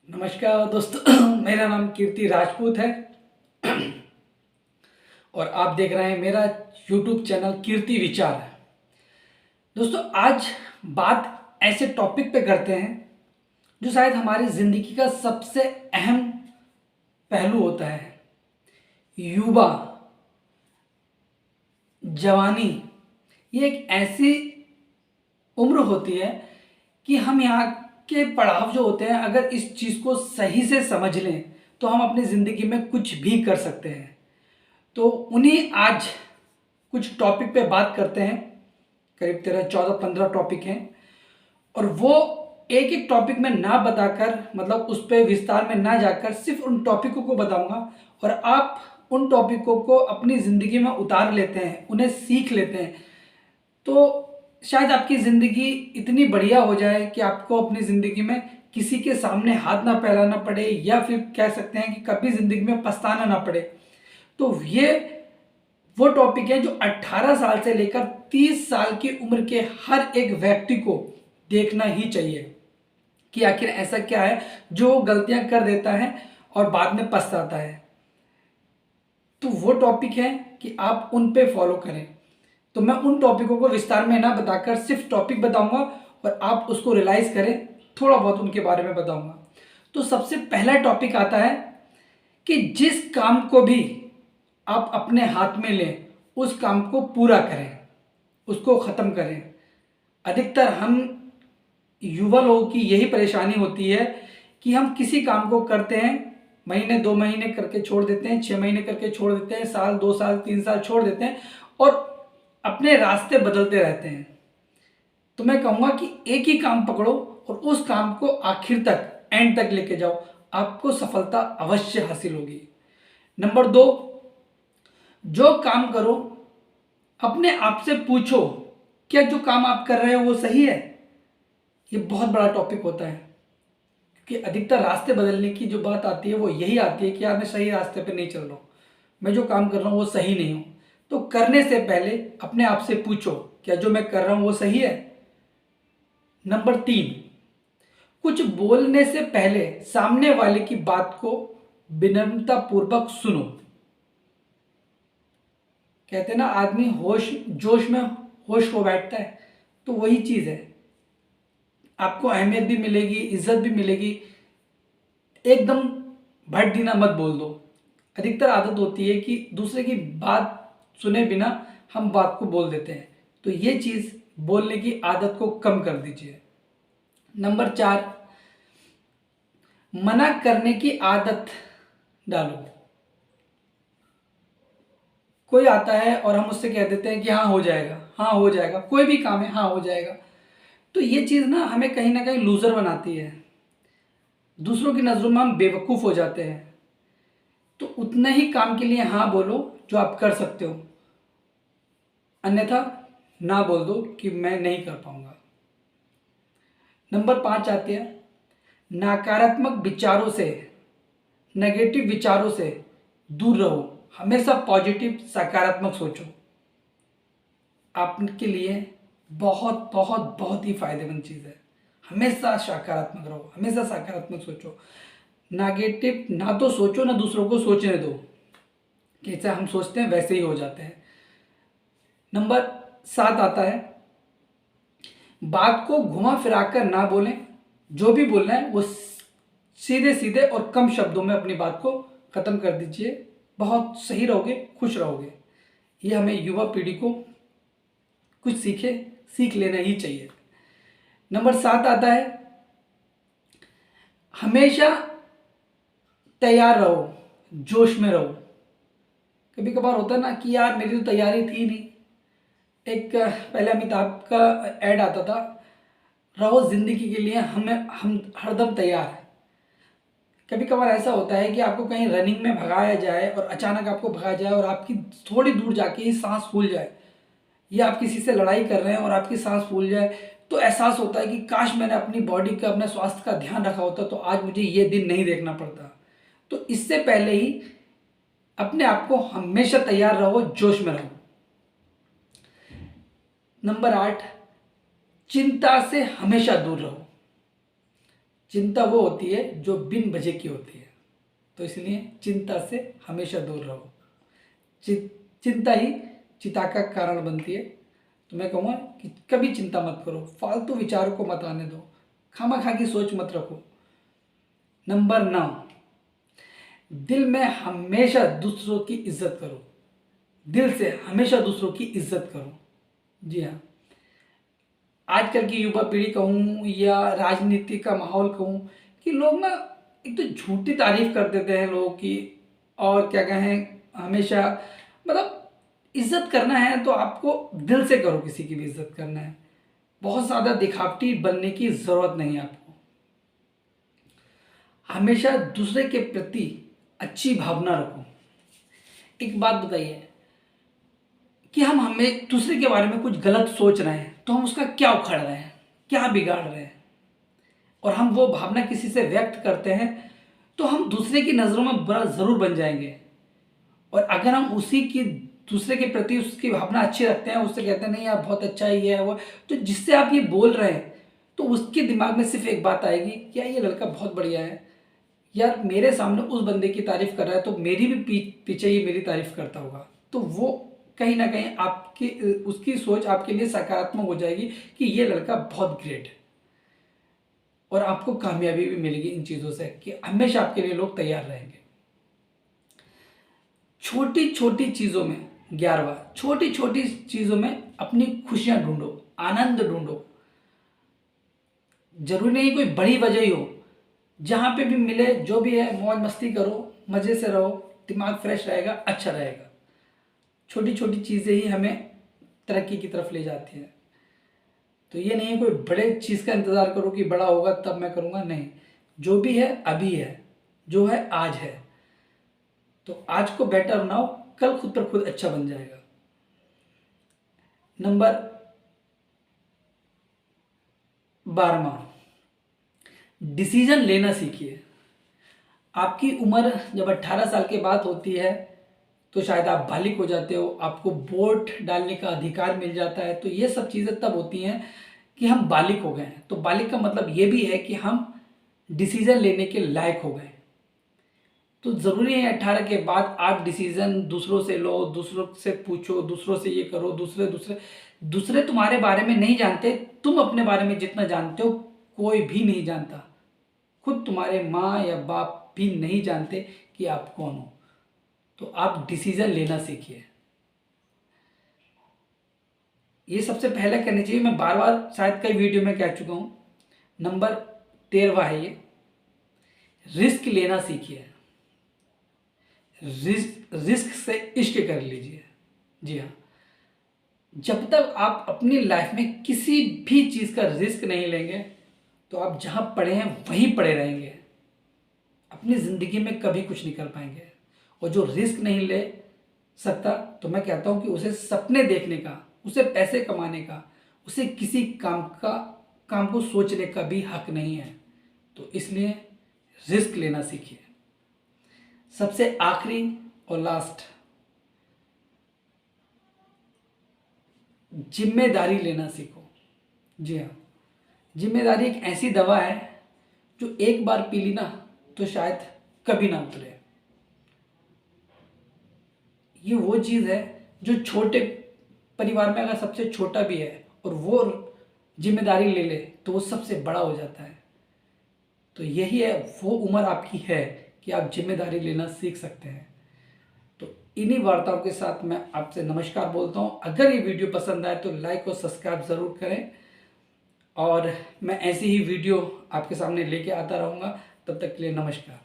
नमस्कार दोस्तों मेरा नाम कीर्ति राजपूत है और आप देख रहे हैं मेरा यूट्यूब चैनल कीर्ति विचार। दोस्तों आज बात ऐसे टॉपिक पे करते हैं जो शायद हमारी ज़िंदगी का सबसे अहम पहलू होता है। युवा जवानी ये एक ऐसी उम्र होती है कि हम यहाँ के पड़ाव जो होते हैं, अगर इस चीज़ को सही से समझ लें तो हम अपनी ज़िंदगी में कुछ भी कर सकते हैं। तो उन्हीं आज कुछ टॉपिक पे बात करते हैं। करीब 13 14 15 टॉपिक हैं और वो एक एक टॉपिक में ना बताकर, मतलब उस पर विस्तार में ना जाकर, सिर्फ उन टॉपिकों को बताऊंगा और आप उन टॉपिकों को अपनी ज़िंदगी में उतार लेते हैं, उन्हें सीख लेते हैं तो शायद आपकी ज़िंदगी इतनी बढ़िया हो जाए कि आपको अपनी ज़िंदगी में किसी के सामने हाथ ना फैलाना पड़े, या फिर कह सकते हैं कि कभी ज़िंदगी में पछताना ना पड़े। तो ये वो टॉपिक है जो 18 साल से लेकर 30 साल की उम्र के हर एक व्यक्ति को देखना ही चाहिए कि आखिर ऐसा क्या है जो वो गलतियां कर देता है और बाद में पछताता है। तो वो टॉपिक है कि आप उन पे फॉलो करें। तो मैं उन टॉपिकों को विस्तार में ना बताकर सिर्फ टॉपिक बताऊंगा और आप उसको रियलाइज करें, थोड़ा बहुत उनके बारे में बताऊंगा। तो सबसे पहला टॉपिक आता है कि जिस काम को भी आप अपने हाथ में लें उस काम को पूरा करें, उसको ख़त्म करें। अधिकतर हम युवा लोगों की यही परेशानी होती है कि हम किसी काम को करते हैं, महीने 2 महीने करके छोड़ देते हैं, 6 महीने करके छोड़ देते हैं, साल 2 साल 3 साल छोड़ देते हैं और अपने रास्ते बदलते रहते हैं। तो मैं कहूँगा कि एक ही काम पकड़ो और उस काम को आखिर तक, एंड तक लेके जाओ, आपको सफलता अवश्य हासिल होगी। नंबर 2, जो काम करो अपने आप से पूछो, क्या जो काम आप कर रहे हो वो सही है। ये बहुत बड़ा टॉपिक होता है क्योंकि अधिकतर रास्ते बदलने की जो बात आती है वो यही आती है कि यार मैं सही रास्ते पे नहीं चल रहा हूँ, मैं जो काम कर रहा हूँ वो सही नहीं हूँ। तो करने से पहले अपने आप से पूछो, क्या जो मैं कर रहा हूँ वो सही है। नंबर 3, कुछ बोलने से पहले सामने वाले की बात को विनम्रता पूर्वक सुनो। कहते हैं ना, आदमी होश जोश में होश खो बैठता है, तो वही चीज़ है। आपको अहमियत भी मिलेगी, इज्जत भी मिलेगी। एकदम भट दीना मत बोल दो। अधिकतर आदत होती है कि दूसरे की बात सुने बिना हम बात को बोल देते हैं, तो ये चीज़ बोलने की आदत को कम कर दीजिए। नंबर 4, मना करने की आदत डालो। कोई आता है और हम उससे कह देते हैं कि हाँ हो जाएगा, हाँ हो जाएगा, कोई भी काम है हाँ हो जाएगा। तो ये चीज़ हमें कहीं ना कहीं लूज़र बनाती है, दूसरों की नज़रों में हम बेवकूफ़ हो जाते हैं। तो उतने ही काम के लिए हाँ बोलो जो आप कर सकते हो, अन्यथा ना बोल दो कि मैं नहीं कर पाऊंगा। नंबर 5 आते हैं, नकारात्मक विचारों से, नेगेटिव विचारों से दूर रहो। हमेशा पॉजिटिव सकारात्मक सोचो, आपके लिए बहुत बहुत बहुत ही फायदेमंद चीज़ है। हमेशा सकारात्मक रहो, हमेशा सकारात्मक सोचो। नेगेटिव ना तो सोचो ना दूसरों को सोचने दो, जैसे हम सोचते हैं वैसे ही हो जाते हैं। नंबर 7 आता है, बात को घुमा फिरा कर ना बोलें। जो भी बोलना है वो सीधे सीधे और कम शब्दों में अपनी बात को ख़त्म कर दीजिए। बहुत सही रहोगे, खुश रहोगे। ये हमें युवा पीढ़ी को कुछ सीख लेना ही चाहिए। नंबर 7 आता है, हमेशा तैयार रहो, जोश में रहो। कभी कभार होता है ना कि यार मेरी तो तैयारी थी नहीं। एक पहले अमिताभ का ऐड आता था, रहो जिंदगी के लिए हम हरदम तैयार हैं। कभी कभार ऐसा होता है कि आपको कहीं रनिंग में भगाया जाए और अचानक आपको भगाया जाए और आपकी थोड़ी दूर जाके ही सांस फूल जाए, या आप किसी से लड़ाई कर रहे हैं और आपकी सांस फूल जाए, तो एहसास होता है कि काश मैंने अपनी बॉडी का, अपने स्वास्थ्य का ध्यान रखा होता तो आज मुझे ये दिन नहीं देखना पड़ता। तो इससे पहले ही अपने आप को हमेशा तैयार रहो, जोश में रहो। नंबर 8, चिंता से हमेशा दूर रहो। चिंता वो होती है जो बिन वजह की होती है। तो इसलिए चिंता से हमेशा दूर रहो। चिंता ही चिता का कारण बनती है। तो मैं कहूँगा कि कभी चिंता मत करो, फालतू विचारों को मत आने दो, खामा की सोच मत रखो। नंबर 9, दिल में हमेशा दूसरों की इज्जत करो। दिल से हमेशा दूसरों की इज्जत करो। जी हाँ, आजकल की युवा पीढ़ी कहूँ या राजनीति का माहौल कहूँ कि लोग ना एक तो झूठी तारीफ कर देते हैं लोगों की, और क्या कहें, हमेशा मतलब इज्जत करना है तो आपको दिल से करो। किसी की भी इज्जत करना है, बहुत ज़्यादा दिखावटी बनने की ज़रूरत नहीं है आपको। हमेशा दूसरे के प्रति अच्छी भावना रखो। एक बात बताइए कि हम हमें दूसरे के बारे में कुछ गलत सोच रहे हैं तो हम उसका क्या उखाड़ रहे हैं, क्या बिगाड़ रहे हैं, और हम वो भावना किसी से व्यक्त करते हैं तो हम दूसरे की नज़रों में बुरा ज़रूर बन जाएंगे। और अगर हम उसी की दूसरे के प्रति उसकी भावना अच्छी रखते हैं, उससे कहते हैं नहीं यार बहुत अच्छा ही है वो, तो जिससे आप ये बोल रहे हैं तो उसके दिमाग में सिर्फ एक बात आएगी कि यार ये लड़का बहुत बढ़िया है, यार मेरे सामने उस बंदे की तारीफ कर रहा है तो मेरी भी पीछे ही मेरी तारीफ करता होगा। तो वो कहीं ना कहीं आपकी उसकी सोच आपके लिए सकारात्मक हो जाएगी कि ये लड़का बहुत ग्रेट है, और आपको कामयाबी भी मिलेगी इन चीज़ों से कि हमेशा आपके लिए लोग तैयार रहेंगे। छोटी छोटी चीज़ों में 11वां, छोटी छोटी चीज़ों में अपनी खुशियां ढूंढो, आनंद ढूंढो। जरूरी नहीं कोई बड़ी वजह ही हो, जहाँ पे भी मिले जो भी है मौज मस्ती करो, मज़े से रहो, दिमाग फ्रेश रहेगा, अच्छा रहेगा। छोटी छोटी चीज़ें ही हमें तरक्की की तरफ ले जाती हैं। तो ये नहीं है कोई बड़े चीज़ का इंतज़ार करो कि बड़ा होगा तब मैं करूँगा, नहीं, जो भी है अभी है, जो है आज है। तो आज को बेटर बनाओ, कल खुद पर खुद अच्छा बन जाएगा। नंबर 12वां, डिसीजन लेना सीखिए। आपकी उम्र जब 18 साल के बाद होती है तो शायद आप बालिग हो जाते हो, आपको वोट डालने का अधिकार मिल जाता है। तो ये सब चीज़ें तब होती हैं कि हम बालिग हो गए हैं। तो बालिग का मतलब ये भी है कि हम डिसीजन लेने के लायक हो गए। तो ज़रूरी है 18 के बाद आप डिसीज़न दूसरों से लो, दूसरों से पूछो, दूसरों से ये करो, दूसरे दूसरे दूसरे तुम्हारे बारे में नहीं जानते, तुम अपने बारे में जितना जानते हो कोई भी नहीं जानता। खुद तुम्हारे माँ या बाप भी नहीं जानते कि आप कौन हो। तो आप डिसीज़न लेना सीखिए। ये सबसे पहले करनी चाहिए, मैं बार बार शायद कई वीडियो में कह चुका हूँ। नंबर 13वां है ये, रिस्क लेना सीखिए। रिस्क से इश्क कर लीजिए। जी हाँ, जब तक आप अपनी लाइफ में किसी भी चीज़ का रिस्क नहीं लेंगे तो आप जहाँ पड़े हैं वहीं पड़े रहेंगे, अपनी ज़िंदगी में कभी कुछ नहीं कर पाएंगे। और जो रिस्क नहीं ले सकता तो मैं कहता हूँ कि उसे सपने देखने का, उसे पैसे कमाने का, उसे किसी काम को सोचने का भी हक नहीं है। तो इसलिए रिस्क लेना सीखिए। सबसे आखिरी और लास्ट, जिम्मेदारी लेना सीखो। जी हाँ, जिम्मेदारी एक ऐसी दवा है जो एक बार पी ली ना तो शायद कभी ना उतरे। ये वो चीज़ है जो छोटे परिवार में अगर सबसे छोटा भी है और वो जिम्मेदारी ले ले तो वो सबसे बड़ा हो जाता है। तो यही है वो उम्र आपकी है कि आप जिम्मेदारी लेना सीख सकते हैं। तो इन्हीं वार्ताओं के साथ मैं आपसे नमस्कार बोलता हूँ। अगर ये वीडियो पसंद आए तो लाइक और सब्सक्राइब ज़रूर करें, और मैं ऐसी ही वीडियो आपके सामने लेके आता रहूँगा। तब तक के लिए नमस्कार।